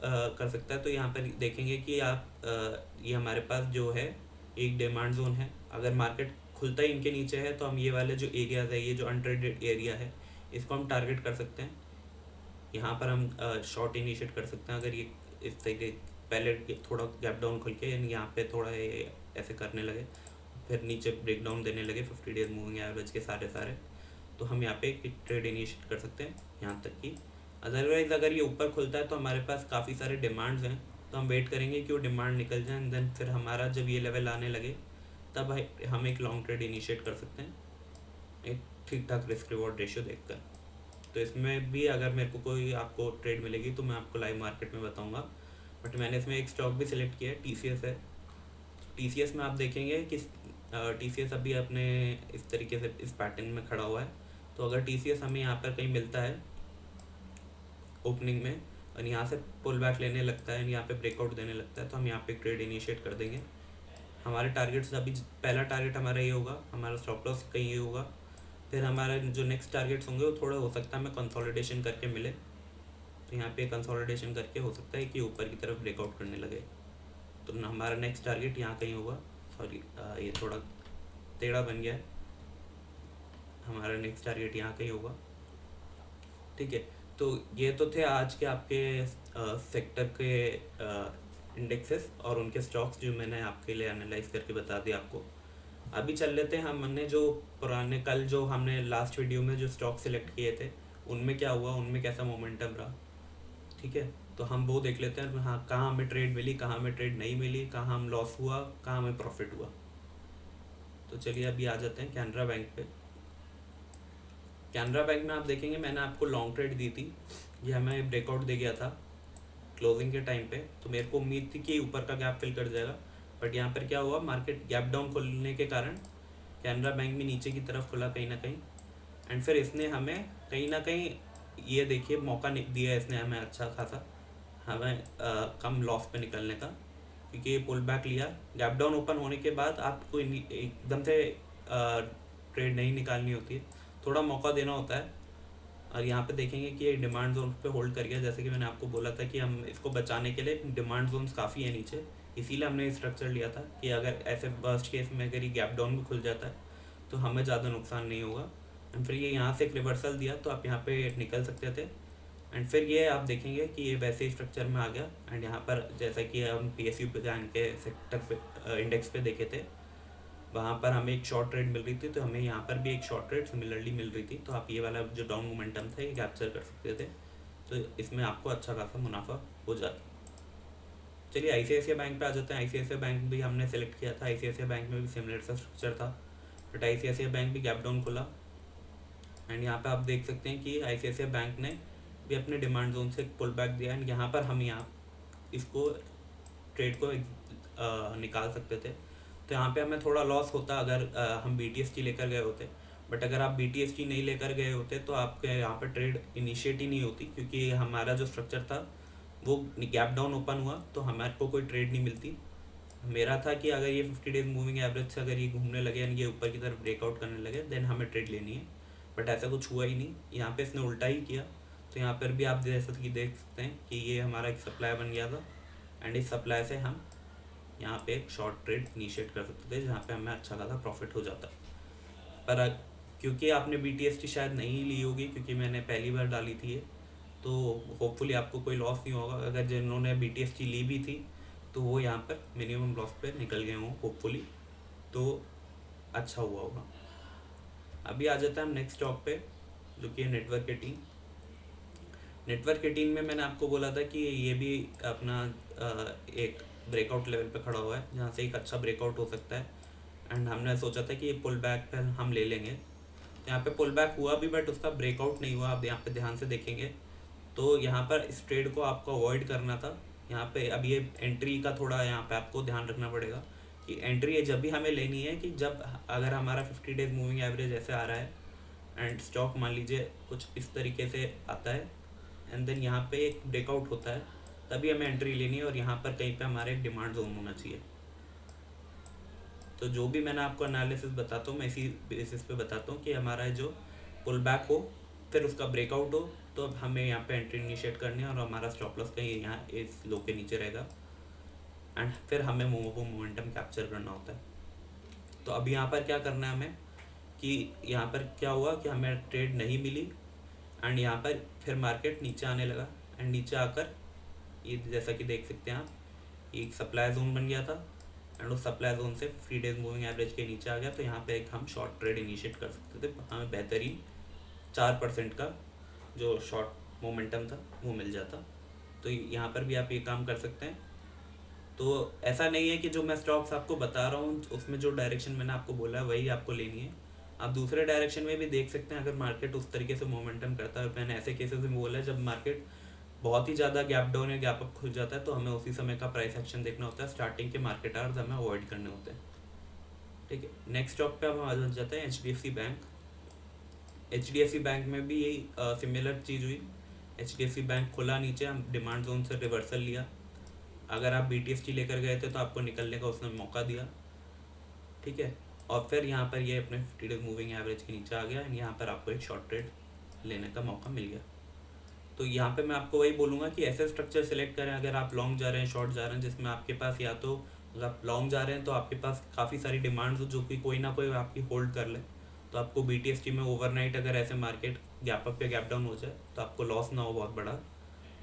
कर सकता है, तो यहाँ पर देखेंगे कि आप ये हमारे पास जो है एक डिमांड जोन है। अगर मार्केट खुलता ही इनके नीचे है तो हम ये वाले जो एरियाज है, ये जो अनट्रेडेड एरिया है, इसको हम टारगेट कर सकते हैं। यहाँ पर हम शॉर्ट इनिशिएट कर सकते हैं अगर ये इस तरीके पहले थोड़ा गैप डाउन खुल के यानी यहाँ पे थोड़ा ये ऐसे करने लगे, फिर नीचे ब्रेक डाउन देने लगे 50 डेज मूविंग एवरेज के सारे, तो हम यहाँ पे एक ट्रेड इनिशिएट कर सकते हैं यहाँ तक कि। अदरवाइज़ अगर ये ऊपर खुलता है तो हमारे पास काफ़ी सारे डिमांड्स हैं, तो हम वेट करेंगे कि वो डिमांड निकल जाए एंड देन फिर हमारा जब ये लेवल आने लगे तब हम एक लॉन्ग ट्रेड इनिशिएट कर सकते हैं एक ठीक ठाक रिस्क रिवॉर्ड रेशियो देखकर। तो इसमें भी अगर मेरे को कोई आपको ट्रेड मिलेगी तो मैं आपको लाइव मार्केट में बताऊंगा। बट मैंने इसमें एक स्टॉक भी सिलेक्ट किया है, TCS है। TCS में आप देखेंगे कि TCS अभी अपने इस तरीके से इस पैटर्न में खड़ा हुआ है। तो अगर TCS हमें यहाँ पर कहीं मिलता है ओपनिंग में और यहाँ से पुल बैक लेने लगता है, यहाँ पे ब्रेकआउट देने लगता है, तो हम यहाँ पे ट्रेड इनिशिएट कर देंगे। हमारे टारगेट्स अभी पहला टारगेट हमारा ये होगा, हमारा स्टॉप लॉस कहीं ये होगा। फिर हमारे जो नेक्स्ट टारगेट्स होंगे वो थोड़ा हो सकता है हमें कंसोलिडेशन करके मिले, तो यहाँ पे कंसोलिडेशन करके हो सकता है कि ऊपर की तरफ ब्रेकआउट करने लगे। तो हमारा नेक्स्ट टारगेट यहाँ कहीं होगा। सॉरी ये थोड़ा टेढ़ा बन गया है, हमारा नेक्स्ट टारगेट यहाँ कहीं होगा। ठीक है, तो ये तो थे आज के आपके सेक्टर के इंडेक्सेस और उनके स्टॉक्स जो मैंने आपके लिए एनालाइज करके बता दिया आपको। अभी चल लेते हैं हमने जो पुराने कल जो हमने लास्ट वीडियो में जो स्टॉक सिलेक्ट किए थे उनमें क्या हुआ, उनमें कैसा मोमेंटम रहा। ठीक है, तो हम वो देख लेते हैं। हाँ, कहाँ हमें ट्रेड मिली, कहाँ हमें ट्रेड नहीं मिली, कहाँ हम लॉस हुआ, कहाँ हमें प्रॉफिट हुआ। तो चलिए अभी आ जाते हैं कैनरा बैंक पे। कैनरा बैंक में आप देखेंगे मैंने आपको लॉन्ग ट्रेड दी थी, ये हमें ब्रेकआउट दे गया था क्लोजिंग के टाइम पे, तो मेरे को उम्मीद थी कि ऊपर का गैप फिल कर जाएगा। बट यहाँ पर क्या हुआ, मार्केट गैप डाउन खुलने के कारण कैनरा बैंक भी नीचे की तरफ खुला कहीं ना कहीं एंड फिर इसने हमें कहीं ना कहीं ये देखिए मौका दिया इसने हमें अच्छा खासा, हमें कम लॉस पे निकलने का, क्योंकि ये पुल बैक लिया। गैप डाउन ओपन होने के बाद आपको एकदम से ट्रेड नहीं निकालनी होती है, थोड़ा मौका देना होता है। और यहाँ पे देखेंगे कि ये डिमांड जोन पे होल्ड कर गया, जैसे कि मैंने आपको बोला था कि हम इसको बचाने के लिए डिमांड जोन्स काफ़ी है नीचे, इसीलिए हमने स्ट्रक्चर लिया था कि अगर ऐसे वर्स्ट केस में अगर ये गैप डाउन भी खुल जाता है तो हमें ज़्यादा नुकसान नहीं होगा। एंड फिर ये यहाँ से एक रिवर्सल दिया तो आप यहाँ पे निकल सकते थे एंड फिर ये आप देखेंगे कि ये वैसे ही स्ट्रक्चर में आ गया एंड यहाँ पर जैसा कि हम PSU बैंक के सेक्टर पे इंडेक्स पे देखे थे वहाँ पर हमें एक शॉर्ट ट्रेड मिल रही थी, तो हमें यहाँ पर भी एक शॉर्ट ट्रेड सिमिलरली मिल रही थी। तो आप ये वाला जो डाउन मोमेंटम था ये कैप्चर कर सकते थे, तो इसमें आपको अच्छा खासा मुनाफा हो जाता। चलिए ICICI बैंक पे आ जाते हैं। ICICI बैंक भी हमने सेलेक्ट किया था, ICICI बैंक में भी सिमिलर सा स्ट्रक्चर था, बट ICICI बैंक भी गैप डाउन खुला एंड यहाँ पे आप देख सकते हैं कि ICICI बैंक ने भी अपने डिमांड जोन से पुल बैक दिया एंड यहाँ पर हम यहाँ इसको ट्रेड को निकाल सकते थे। तो यहाँ पे हमें थोड़ा लॉस होता अगर हम BTST लेकर गए होते, बट अगर आप BTST नहीं लेकर गए होते तो आपके यहाँ पर ट्रेड इनिशिएट ही नहीं होती, क्योंकि हमारा जो स्ट्रक्चर था वो गैप डाउन ओपन हुआ तो हमारे को कोई ट्रेड नहीं मिलती। मेरा था कि अगर ये 50 डेज मूविंग एवरेज से अगर ये घूमने लगे यानी ये ऊपर की तरफ ब्रेकआउट करने लगे देन हमें ट्रेड लेनी है, बट ऐसा कुछ हुआ ही नहीं। यहाँ पे इसने उल्टा ही किया, तो यहाँ पर भी आप जैसा कि देख सकते हैं कि ये हमारा एक सप्लाई बन गया था एंड इस सप्लाई से हम यहाँ पे एक शॉर्ट ट्रेड इनिशिएट कर सकते थे जहाँ पे हमें अच्छा खासा प्रॉफिट हो जाता। पर क्योंकि आपने BTST शायद नहीं ली होगी, क्योंकि मैंने पहली बार डाली थी ये, तो होपफुली आपको कोई लॉस नहीं होगा। अगर जिन्होंने BTST ली भी थी तो वो यहाँ पर मिनिमम लॉस पे निकल गए हों होपफुली, तो अच्छा हुआ होगा। अभी आ जाता है हम नेक्स्ट स्टॉक पे जो कि है नेटवर्क 18। नेटवर्क 18 में मैंने आपको बोला था कि ये भी अपना एक ब्रेकआउट लेवल पे खड़ा हुआ है जहाँ से एक अच्छा ब्रेकआउट हो सकता है एंड हमने सोचा था कि ये पुल बैक पर हम ले लेंगे। तो यहाँ पे पुल बैक हुआ भी बट उसका ब्रेकआउट नहीं हुआ। आप यहाँ पे ध्यान से देखेंगे तो यहाँ पर इस ट्रेड को आपको अवॉइड करना था। यहाँ पे अब ये एंट्री का थोड़ा यहाँ पे आपको ध्यान रखना पड़ेगा कि एंट्री जब भी हमें लेनी है कि जब अगर हमारा 50 डेज मूविंग एवरेज ऐसे आ रहा है एंड स्टॉक मान लीजिए कुछ इस तरीके से आता है एंड देन यहाँ पे एक ब्रेकआउट होता है, तभी हमें एंट्री लेनी है और यहाँ पर कहीं पे हमारा एक डिमांड जोन होना चाहिए। तो जो भी मैंने आपको एनालिसिस बताता हूँ मैं इसी बेसिस पे बताता हूँ कि हमारा जो पुल बैक हो फिर उसका ब्रेकआउट हो तो अब हमें यहाँ पे एंट्री इनिशिएट करनी है और हमारा स्टॉप लॉस कहीं यहाँ इस लो के नीचे रहेगा एंड फिर हमें वो मोमेंटम कैप्चर करना होता है। तो अब यहाँ पर क्या करना है हमें कि यहाँ पर क्या हुआ कि हमें ट्रेड नहीं मिली एंड यहाँ पर फिर मार्केट नीचे आने लगा एंड नीचे आकर ये जैसा कि देख सकते हैं आप एक सप्लाई जोन बन गया था एंड उस सप्लाई जोन से 50 डेज मूविंग एवरेज के नीचे आ गया। तो यहाँ पे एक हम शॉर्ट ट्रेड इनिशिएट कर सकते थे, हमें बेहतरीन 4% का जो शॉर्ट मोमेंटम था वो मिल जाता। तो यहाँ पर भी आप ये काम कर सकते हैं। तो ऐसा नहीं है कि जो मैं स्टॉक्स आपको बता रहा हूँ उसमें जो डायरेक्शन मैंने आपको बोला है वही आपको लेनी है, आप दूसरे डायरेक्शन में भी देख सकते हैं अगर मार्केट उस तरीके से मोमेंटम करता है। मैंने ऐसे केसेस में बोला है जब मार्केट बहुत ही ज़्यादा गैप डाउन या गैप अप खुल जाता है तो हमें उसी समय का प्राइस एक्शन देखना होता है, स्टार्टिंग के मार्केट आवर्स हमें अवॉइड करने होते हैं। ठीक है, नेक्स्ट स्टॉक पे हम आ जाते हैं HDFC बैंक। HDFC बैंक में भी यही सिमिलर चीज़ हुई। HDFC बैंक खुला नीचे, हम डिमांड जोन से रिवर्सल लिया, अगर आप BTST लेकर गए थे तो आपको निकलने का उसने मौका दिया। ठीक है, और फिर यहाँ पर ये अपने 50 डेज मूविंग एवरेज के नीचे आ गया एंड यहाँ पर आपको एक शॉर्ट ट्रेड लेने का मौका मिल गया। तो यहाँ पे मैं आपको वही बोलूँगा कि ऐसे स्ट्रक्चर सेलेक्ट करें अगर आप लॉन्ग जा रहे हैं शॉर्ट जा रहे हैं, जिसमें आपके पास या तो अगर आप लॉन्ग जा रहे हैं तो आपके पास काफ़ी सारी डिमांड्स हो जो कि कोई ना कोई आपकी होल्ड कर ले। तो आपको BTST में ओवरनाइट अगर ऐसे मार्केट गैप अप या गैप डाउन हो जाए तो आपको लॉस ना हो बहुत बड़ा।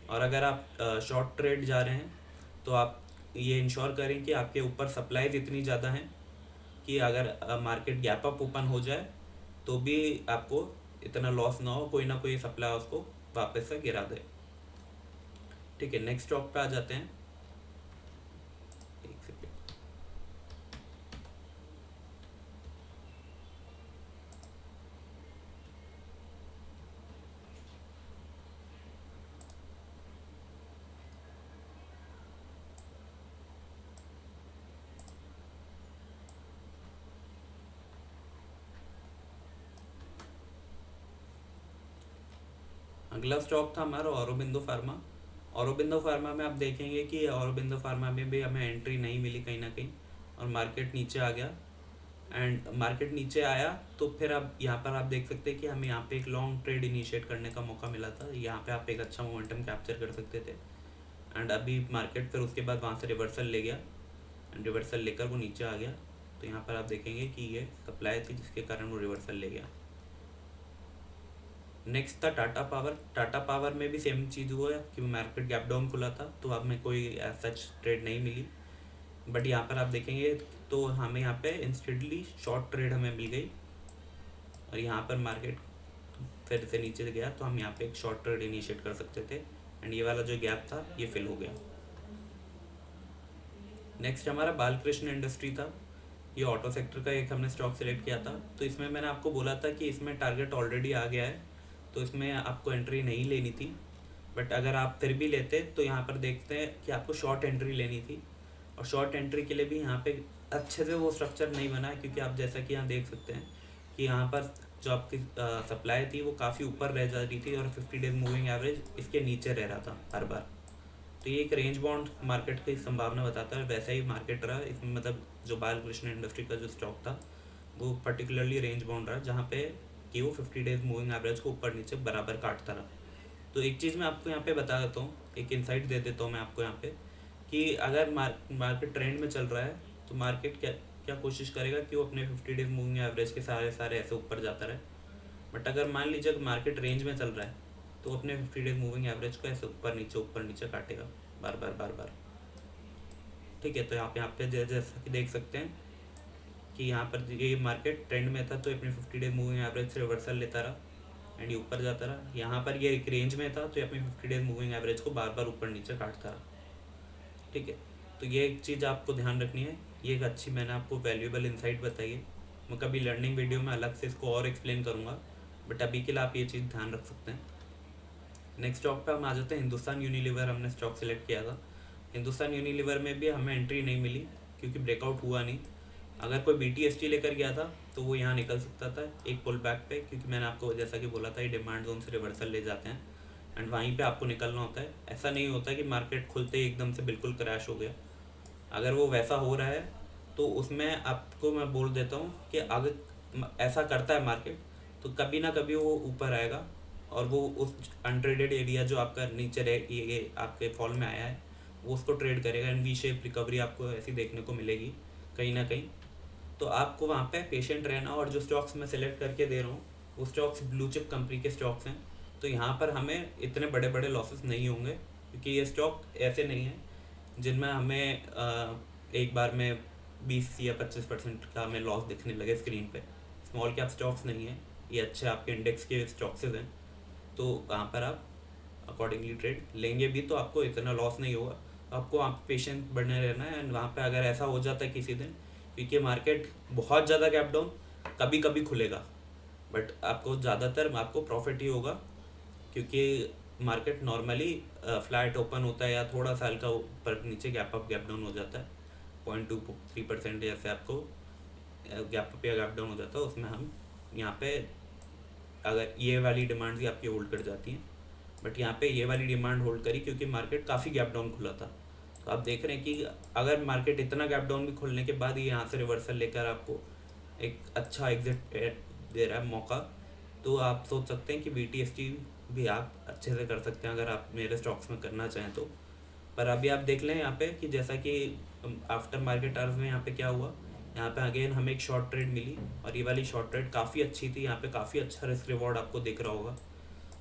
और अगर आप शॉर्ट ट्रेड जा रहे हैं तो आप ये इंश्योर करें कि आपके ऊपर सप्लाईज इतनी ज़्यादा हैं कि अगर मार्केट गैप अप ओपन हो जाए तो भी आपको इतना लॉस ना हो, कोई ना कोई सप्लाई उसको वापस से गिरा दे। ठीक है, नेक्स्ट स्टॉक पे आ जाते हैं। एक सेकेंड, अगला स्टॉक था हमारा औरोबिंदो फार्मा। औरोबिंदो फार्मा में आप देखेंगे कि औरोबिंदो फार्मा में भी हमें एंट्री नहीं मिली कहीं ना कहीं और मार्केट नीचे आ गया एंड मार्केट नीचे आया तो फिर अब यहाँ पर आप देख सकते हैं कि हमें यहाँ पे एक लॉन्ग ट्रेड इनिशिएट करने का मौका मिला था। यहाँ पे आप एक अच्छा मोमेंटम कैप्चर कर सकते थे एंड अभी मार्केट फिर उसके बाद वहाँ से रिवर्सल ले गया एंड रिवर्सल लेकर वो नीचे आ गया। तो यहाँ पर आप देखेंगे कि ये सप्लाई थी जिसके कारण वो रिवर्सल ले गया। नेक्स्ट था टाटा पावर। टाटा पावर में भी सेम चीज़ हुआ है कि मार्केट गैप डाउन खुला था तो अब में कोई सच ट्रेड नहीं मिली, बट यहाँ पर आप देखेंगे तो हमें यहाँ पे इंस्टेंटली शॉर्ट ट्रेड हमें मिल गई और यहाँ पर मार्केट फिर से नीचे गया तो हम यहाँ पे एक शॉर्ट ट्रेड इनिशिएट कर सकते थे एंड ये वाला जो गैप था ये फिल हो गया। नेक्स्ट हमारा बालकृष्ण इंडस्ट्री था। ये ऑटो सेक्टर का एक हमने स्टॉक सेलेक्ट किया था। तो इसमें मैंने आपको बोला था कि इसमें टारगेट ऑलरेडी आ गया है तो इसमें आपको एंट्री नहीं लेनी थी, बट अगर आप फिर भी लेते तो यहाँ पर देखते हैं कि आपको शॉर्ट एंट्री लेनी थी और शॉर्ट एंट्री के लिए भी यहाँ पे अच्छे से वो स्ट्रक्चर नहीं बना है क्योंकि आप जैसा कि यहाँ देख सकते हैं कि यहाँ पर जो आपकी सप्लाई थी वो काफ़ी ऊपर रह जा रही थी और 50 डेज मूविंग एवरेज इसके नीचे रह रहा था हर बार। तो ये एक रेंज बाउंड मार्केट की संभावना बताता है, वैसा ही मार्केट रहा इसमें। मतलब जो बालकृष्ण इंडस्ट्री का जो स्टॉक था वो पर्टिकुलरली रेंज बाउंड रहा जहाँ पे कि वो 50 डेज मूविंग एवरेज को ऊपर नीचे बराबर काटता रहा। तो एक चीज़ मैं आपको यहाँ पे बता देता हूँ, एक इंसाइट दे देता हूँ मैं आपको यहाँ पे कि अगर मार्केट ट्रेंड में चल रहा है तो मार्केट क्या क्या कोशिश करेगा कि वो अपने 50 डेज मूविंग एवरेज के सारे ऐसे ऊपर जाता रहे। बट अगर मान लीजिए मार्केट रेंज में चल रहा है तो अपने 50 डेज मूविंग एवरेज को ऐसे ऊपर नीचे काटेगा बार बार। ठीक है, तो यहाँ पे जैसा कि देख सकते हैं कि यहाँ पर ये मार्केट ट्रेंड में था तो अपने 50 डेज मूविंग एवरेज से रिवर्सल लेता रहा एंड ये ऊपर जाता रहा। यहाँ पर ये एक रेंज में था तो ये अपने 50 डेज मूविंग एवरेज को बार ऊपर नीचे काटता रहा। ठीक है, तो ये एक चीज़ आपको ध्यान रखनी है। ये एक अच्छी मैंने आपको वैल्यूएबल इंसाइट बताई है। मैं कभी लर्निंग वीडियो में अलग से इसको और एक्सप्लेन करूँगा, बट अभी के लिए आप ये चीज़ ध्यान रख सकते हैं। नेक्स्ट स्टॉक पे हम आ जाते हैं हिंदुस्तान यूनिलीवर। हमने स्टॉक सेलेक्ट किया था। हिंदुस्तान यूनिलीवर में भी हमें एंट्री नहीं मिली क्योंकि ब्रेकआउट हुआ नहीं। अगर कोई BTST लेकर गया था तो वो यहाँ निकल सकता था एक पुल बैक पे, क्योंकि मैंने आपको जैसा कि बोला था ये डिमांड जोन से रिवर्सल ले जाते हैं एंड वहीं पे आपको निकलना होता है। ऐसा नहीं होता कि मार्केट खुलते ही एकदम से बिल्कुल क्रैश हो गया। अगर वो वैसा हो रहा है तो उसमें आपको मैं बोल देता हूँ कि अगर ऐसा करता है मार्केट तो कभी ना कभी वो ऊपर आएगा और वो उस अनट्रेडेड एरिया जो आपका नीचे ये आपके फॉल में आया है वो उसको ट्रेड करेगा एंड वी शेप रिकवरी आपको ऐसी देखने को मिलेगी कहीं ना कहीं। तो आपको वहाँ पे पेशेंट रहना। और जो स्टॉक्स मैं सेलेक्ट करके दे रहा हूँ वो स्टॉक्स ब्लू चिप कंपनी के स्टॉक्स हैं, तो यहाँ पर हमें इतने बड़े बड़े लॉसेस नहीं होंगे, क्योंकि ये स्टॉक ऐसे नहीं है जिनमें हमें एक बार में 20 या 25% का हमें लॉस दिखने लगे स्क्रीन पे। स्मॉल कैप स्टॉक्स नहीं है ये, अच्छे आपके इंडेक्स के स्टॉक्स हैं, तो वहाँ पर आप अकॉर्डिंगली ट्रेड लेंगे भी तो आपको इतना लॉस नहीं होगा। आपको वहाँ पे पेशेंट बने रहना है एंड वहाँ पे अगर ऐसा हो जाता है किसी दिन, क्योंकि मार्केट बहुत ज़्यादा गैप डाउन कभी कभी खुलेगा बट आपको ज़्यादातर आपको प्रॉफिट ही होगा, क्योंकि मार्केट नॉर्मली फ्लैट ओपन होता है या थोड़ा सा हल्का ऊपर नीचे गैप अप गैप डाउन हो जाता है 0.23% जैसे आपको गैप अप या गैप डाउन हो जाता है। उसमें हम यहाँ पे अगर ये वाली डिमांड भी आपकी होल्ड कर जाती हैं, बट यहाँ पे ये वाली डिमांड होल्ड करी क्योंकि मार्केट काफ़ी गैप डाउन खुला था। तो आप देख रहे हैं कि अगर मार्केट इतना गैप डाउन भी खुलने के बाद ये यहाँ से रिवर्सल लेकर आपको एक अच्छा एग्जिट दे रहा है मौका, तो आप सोच सकते हैं कि BTST भी आप अच्छे से कर सकते हैं अगर आप मेरे स्टॉक्स में करना चाहें तो। पर अभी आप देख लें यहाँ पे कि जैसा कि आफ्टर मार्केट आवर्स में यहाँ पे क्या हुआ, यहाँ पे अगेन हमें एक शॉर्ट ट्रेड मिली और ये वाली शॉर्ट ट्रेड काफ़ी अच्छी थी। यहाँ पे काफ़ी अच्छा रिस्क रिवॉर्ड आपको दिख रहा होगा,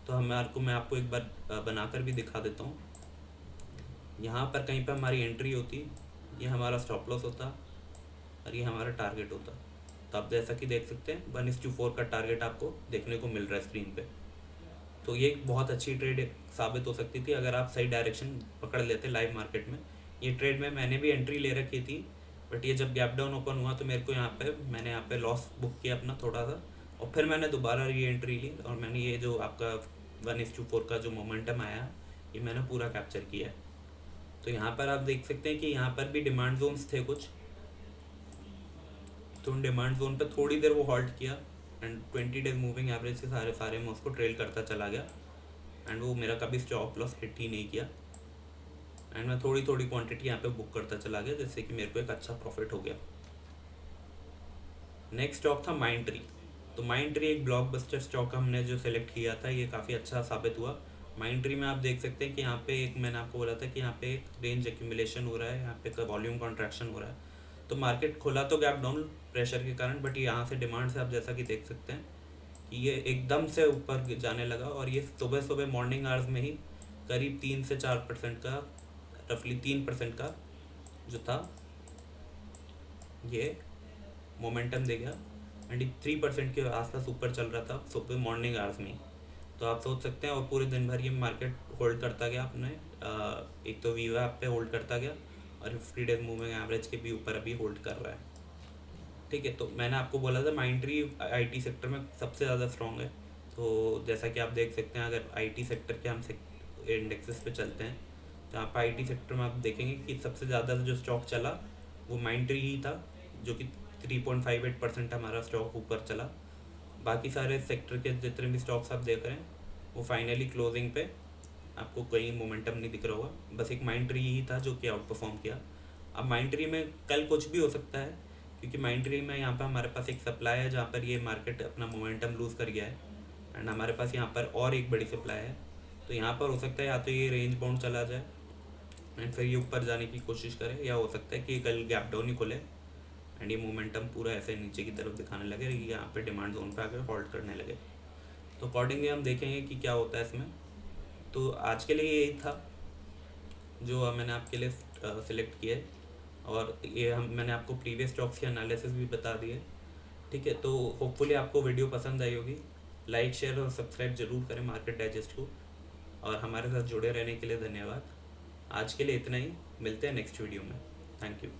तो मैं आपको एक बार बनाकर भी दिखा देता हूँ। यहाँ पर कहीं पर हमारी एंट्री होती, ये हमारा स्टॉप लॉस होता और ये हमारा टारगेट होता। तो आप जैसा कि देख सकते हैं 1:4 का टारगेट आपको देखने को मिल रहा है स्क्रीन पे। तो ये एक बहुत अच्छी ट्रेड साबित हो सकती थी अगर आप सही डायरेक्शन पकड़ लेते लाइव मार्केट में। ये ट्रेड में मैंने भी एंट्री ले रखी थी, बट ये जब गैप डाउन ओपन हुआ तो मेरे को मैंने यहाँ पे लॉस बुक किया अपना थोड़ा सा, और फिर मैंने दोबारा री एंट्री ली और मैंने ये जो आपका 1:4 का जो मोमेंटम आया ये मैंने पूरा कैप्चर किया है। तो यहाँ पर आप देख सकते हैं कि यहाँ पर भी डिमांड जोन्स थे कुछ, तो उन डिमांड जोन पे थोड़ी देर वो हॉल्ट किया एंड 20 डेज मूविंग एवरेज के सारे मैं उसको ट्रेल करता चला गया एंड वो मेरा कभी स्टॉप लॉस हिट ही नहीं किया एंड मैं थोड़ी क्वांटिटी यहाँ पे बुक करता चला गया, जिससे कि मेरे को एक अच्छा प्रॉफिट हो गया। नेक्स्ट स्टॉक था माइंडट्री। तो माइंडट्री एक ब्लॉकबस्टर स्टॉक हमने जो सेलेक्ट किया था, ये काफ़ी अच्छा साबित हुआ। माइंडट्री में आप देख सकते हैं कि यहाँ पे एक मैंने आपको बोला था कि यहाँ पे एक रेंज एक्यूमुलेशन हो रहा है, यहाँ पे वॉल्यूम कॉन्ट्रैक्शन हो रहा है। तो मार्केट खुला तो गैप डाउन प्रेशर के कारण, बट यहाँ से डिमांड से आप जैसा कि देख सकते हैं कि ये एकदम से ऊपर जाने लगा और ये सुबह मॉर्निंग आवर्स में ही करीब 3 से 4% का, रफली 3% का जो था ये मोमेंटम दे गया एंड 3% के आसपास ऊपर चल रहा था सुबह मॉर्निंग आवर्स में। तो आप सोच सकते हैं, और पूरे दिन भर ये मार्केट होल्ड करता गया अपने एक तो वीवा पे होल्ड करता गया और 50 डेज मूविंग एवरेज के भी ऊपर अभी होल्ड कर रहा है। ठीक है, तो मैंने आपको बोला था माइंडट्री IT सेक्टर में सबसे ज़्यादा स्ट्रॉन्ग है। तो जैसा कि आप देख सकते हैं, अगर IT सेक्टर के हम इंडेक्सेस पे चलते हैं तो यहाँ पर IT सेक्टर में आप देखेंगे कि सबसे ज़्यादा जो स्टॉक चला वो माइंडट्री ही था, जो कि 3.58% हमारा स्टॉक ऊपर चला। बाकी सारे सेक्टर के जितने भी स्टॉक्स आप देख रहे हैं वो फाइनली क्लोजिंग पे आपको कहीं मोमेंटम नहीं दिख रहा होगा, बस एक माइंडट्री ही था जो कि आउट परफॉर्म किया। अब माइंडट्री में कल कुछ भी हो सकता है, क्योंकि माइंडट्री में यहाँ पर हमारे पास एक सप्लाई है जहाँ पर ये मार्केट अपना मोमेंटम लूज़ कर गया है एंड हमारे पास यहाँ पर और एक बड़ी सप्लाई है। तो यहाँ पर हो सकता है या तो ये रेंज बाउंड चला जाए एंड फिर ये ऊपर जाने की कोशिश करे, या हो सकता है कि कल गैप डाउन ही खुले एंड ये मोमेंटम पूरा ऐसे नीचे की तरफ दिखाने लगे, यहाँ पे डिमांड जोन पे आकर होल्ड करने लगे। तो अकॉर्डिंगली हम देखेंगे कि क्या होता है इसमें। तो आज के लिए यही था जो मैंने आपके लिए सिलेक्ट किया है, और ये मैंने आपको प्रीवियस स्टॉक्स के एनालिसिस भी बता दिए। ठीक है, तो होपफुली आपको वीडियो पसंद आई होगी। लाइक शेयर और सब्सक्राइब जरूर करें मार्केट डाइजेस्ट को, और हमारे साथ जुड़े रहने के लिए धन्यवाद। आज के लिए इतना ही, मिलते हैं नेक्स्ट वीडियो में। Thank you.